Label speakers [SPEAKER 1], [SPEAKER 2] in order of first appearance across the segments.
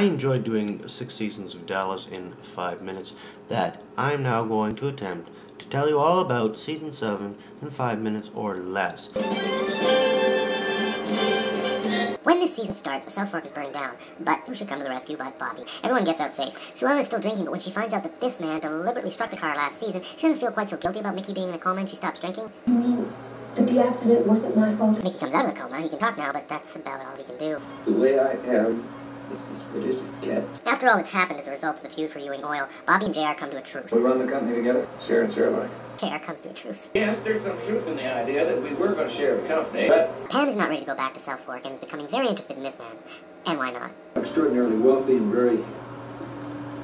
[SPEAKER 1] enjoyed doing 6 seasons of Dallas in 5 minutes that I'm now going to attempt to tell you all about Season 7 in 5 minutes or less.
[SPEAKER 2] When this season starts, South Fork is burning down, but who should come to the rescue but Bobby? Everyone gets out safe. Sue Ellen is still drinking, but when she finds out that this man deliberately struck the car last season, she doesn't feel quite so guilty about Mickey being in a coma and she stops drinking.
[SPEAKER 3] You mean that the accident wasn't my fault?
[SPEAKER 2] Mickey comes out of the coma, he can talk now, but that's about all he can do.
[SPEAKER 4] The way I am is as good as it gets.
[SPEAKER 2] After all that's happened as a result of the feud for Ewing Oil, Bobby and JR come to a truce.
[SPEAKER 4] We run the company together, Sarah and Sarah like.
[SPEAKER 2] JR comes to a truce.
[SPEAKER 5] Yes, there's some truth in the idea that we were going to share the company, but
[SPEAKER 2] Pam is not ready to go back to South Fork and is becoming very interested in this man. And why not?
[SPEAKER 4] Extraordinarily wealthy and very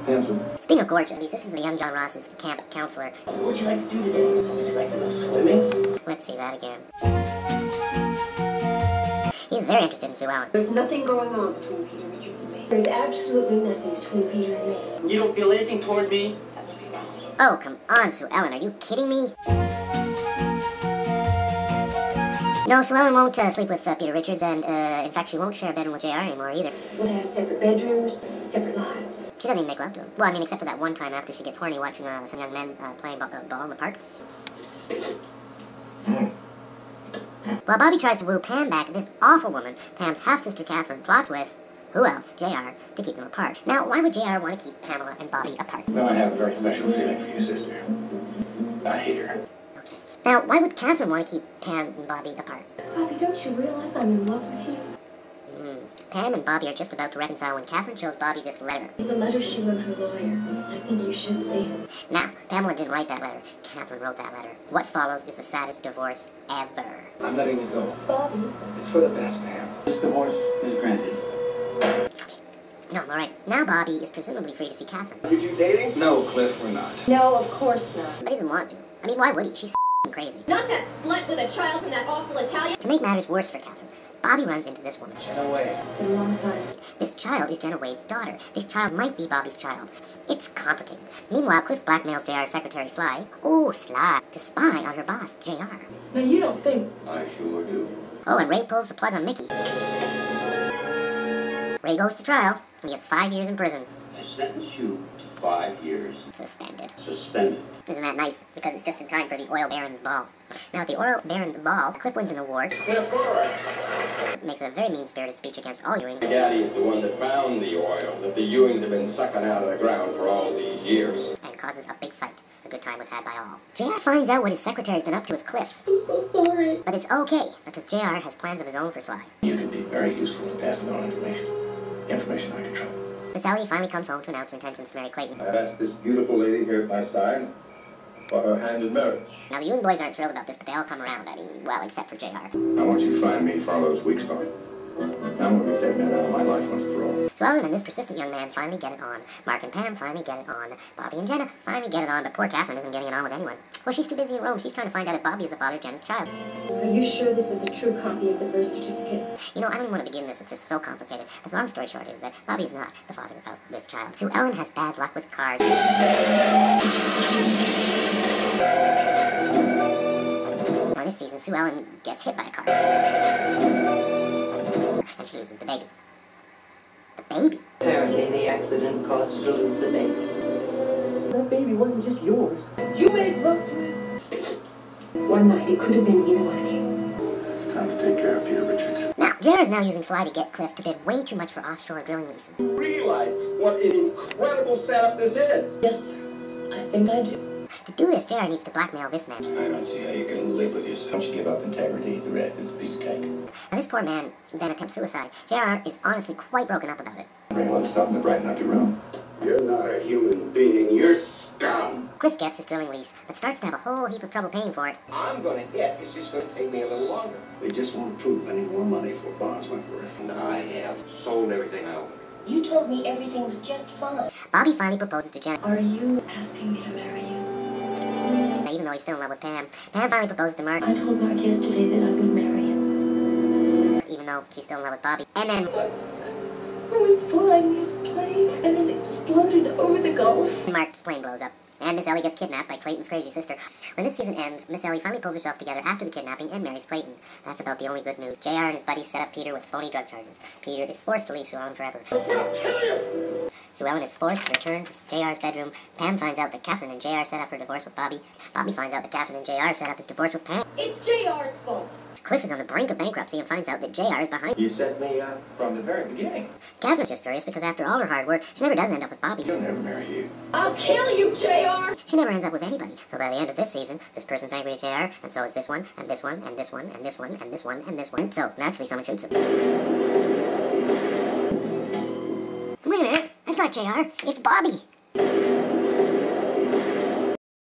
[SPEAKER 4] handsome.
[SPEAKER 2] Speaking of gorgeous, this is the young John Ross's camp counselor.
[SPEAKER 5] what would you like to do today? Would you like to go swimming?
[SPEAKER 2] Let's see that again. He's very interested in Sue Ellen.
[SPEAKER 3] There's nothing going on between Peter Richards and me. There's absolutely nothing between Peter and me.
[SPEAKER 5] You don't feel anything toward me?
[SPEAKER 2] Oh, come on, Sue Ellen, are you kidding me? No, Sue Ellen won't sleep with Peter Richards, and in fact, she won't share a bedroom with JR anymore either.
[SPEAKER 3] We'll have separate bedrooms, separate lives.
[SPEAKER 2] She doesn't even make love to him. Well, I mean, except for that one time after she gets horny watching some young men playing ball in the park. While Bobby tries to woo Pam back, this awful woman, Pam's half-sister Catherine, plots with, who else, JR, to keep them apart. Now, why would JR want to keep Pamela and Bobby apart?
[SPEAKER 5] Well, I have a very special feeling for you, sister. I hate her.
[SPEAKER 2] Okay. Now, why would Catherine want to keep Pam and Bobby apart?
[SPEAKER 3] Bobby, don't you realize I'm in love with you?
[SPEAKER 2] Pam and Bobby are just about to reconcile when Catherine shows Bobby this letter.
[SPEAKER 3] It's a letter she wrote her lawyer. I think you should see it.
[SPEAKER 2] Now, Pamela didn't write that letter. Catherine wrote that letter. What follows is the saddest divorce ever.
[SPEAKER 4] I'm letting you go.
[SPEAKER 3] Bobby.
[SPEAKER 4] It's for the best, Pam. This divorce is granted.
[SPEAKER 2] No, alright. Now Bobby is presumably free to see Catherine.
[SPEAKER 5] Are you dating?
[SPEAKER 4] No, Cliff, we're not.
[SPEAKER 3] No, of course not.
[SPEAKER 2] But he doesn't want to. I mean, why would he? She's f***ing crazy.
[SPEAKER 6] Not that slut with a child from that awful Italian.
[SPEAKER 2] To make matters worse for Catherine, Bobby runs into this woman.
[SPEAKER 4] Jenna Wade.
[SPEAKER 3] It's been a long time.
[SPEAKER 2] This child is Jenna Wade's daughter. This child might be Bobby's child. It's complicated. Meanwhile, Cliff blackmails JR's secretary Sly, to spy on her boss, JR.
[SPEAKER 3] Now, you don't think...
[SPEAKER 5] I sure do.
[SPEAKER 2] Oh, and Ray pulls the plug on Mickey. Ray goes to trial, and he gets 5 years in prison.
[SPEAKER 5] I sentence you to 5 years.
[SPEAKER 2] Suspended.
[SPEAKER 5] Suspended.
[SPEAKER 2] Isn't that nice? Because it's just in time for the Oil Baron's Ball. Now, at the Oil Baron's Ball, Cliff wins an award. Makes a very mean-spirited speech against all Ewing.
[SPEAKER 7] My daddy is the one that found the oil that the Ewings have been sucking out of the ground for all these years.
[SPEAKER 2] And causes a big fight. A good time was had by all. JR finds out what his secretary's been up to with Cliff.
[SPEAKER 3] I'm so sorry.
[SPEAKER 2] But it's okay, because JR has plans of his own for Sly.
[SPEAKER 5] You can be very useful to passing on information. Information I control.
[SPEAKER 2] But Sally finally comes home to announce her intentions to marry Clayton.
[SPEAKER 7] I've asked this beautiful lady here at my side for her hand in marriage.
[SPEAKER 2] Now, the Ewing boys aren't thrilled about this, but they all come around. I mean, well, except for JR.
[SPEAKER 7] I want you to find me Farlow's weak spot. I'm going to get that man out of my life once for all.
[SPEAKER 2] So Ellen and this persistent young man finally get it on. Mark and Pam finally get it on. Bobby and Jenna finally get it on, but poor Catherine isn't getting it on with anyone. Well, she's too busy in Rome. She's trying to find out if Bobby is the father of Jenna's child.
[SPEAKER 3] Are you sure this is a true copy of the birth certificate?
[SPEAKER 2] You know, I don't even want to begin this. It's just so complicated. The long story short is that Bobby is not the father of this child. So Ellen has bad luck with cars. Now, this season, Sue Ellen gets hit by a car. And she loses the baby. The baby?
[SPEAKER 8] Apparently the accident caused her to lose the baby.
[SPEAKER 3] That baby wasn't just yours. You made love to it. One night, it could have been either one of you.
[SPEAKER 5] It's time to take care of Peter Richards.
[SPEAKER 2] Now, JR is now using Sly to get Cliff to bid way too much for offshore drilling leases.
[SPEAKER 7] Realize what an incredible setup this is.
[SPEAKER 8] Yes, sir. I think I do.
[SPEAKER 2] To do this, JR needs to blackmail this man.
[SPEAKER 5] I don't see how you can live with yourself. Once you give up integrity, the rest is a piece of cake.
[SPEAKER 2] Now, this poor man then attempts suicide. JR is honestly quite broken up about it.
[SPEAKER 5] Bring a little something to brighten up your room.
[SPEAKER 7] You're not a human being. You're scum.
[SPEAKER 2] Cliff gets his drilling lease, but starts to have a whole heap of trouble paying for it.
[SPEAKER 7] I'm going to hit. It's just going to take me a little longer.
[SPEAKER 5] They just won't approve any more money for Bonds Wentworth.
[SPEAKER 7] And I have sold everything I own.
[SPEAKER 6] You told me everything was just fine.
[SPEAKER 2] Bobby finally proposes to Jenna.
[SPEAKER 3] Are you asking me to marry you?
[SPEAKER 2] Now, even though he's still in love with Pam, Pam finally proposes to Mark.
[SPEAKER 3] I told Mark yesterday that I would marry him.
[SPEAKER 2] Even though she's still in love with Bobby. And then
[SPEAKER 3] I was flying this plane and it exploded over the Gulf.
[SPEAKER 2] Mark's plane blows up. And Miss Ellie gets kidnapped by Clayton's crazy sister. When this season ends, Miss Ellie finally pulls herself together after the kidnapping and marries Clayton. That's about the only good news. JR and his buddies set up Peter with phony drug charges. Peter is forced to leave Sue Ellen forever. Sue Ellen is forced to return to JR's bedroom. Pam finds out that Catherine and JR set up her divorce with Bobby. Bobby finds out that Catherine and JR set up his divorce with Pam.
[SPEAKER 6] It's JR's fault.
[SPEAKER 2] Cliff is on the brink of bankruptcy and finds out that JR is behind.
[SPEAKER 5] You set me up from the very beginning.
[SPEAKER 2] Catherine's just furious because after all her hard work, she never does end up with Bobby.
[SPEAKER 5] He'll never marry you.
[SPEAKER 6] I'll kill you, JR.
[SPEAKER 2] She never ends up with anybody. So by the end of this season, this person's angry at JR, and so is this one, and this one, and this one, and this one, and this one, and this one. So naturally someone shoots him. Wait a minute, that's not JR, it's Bobby.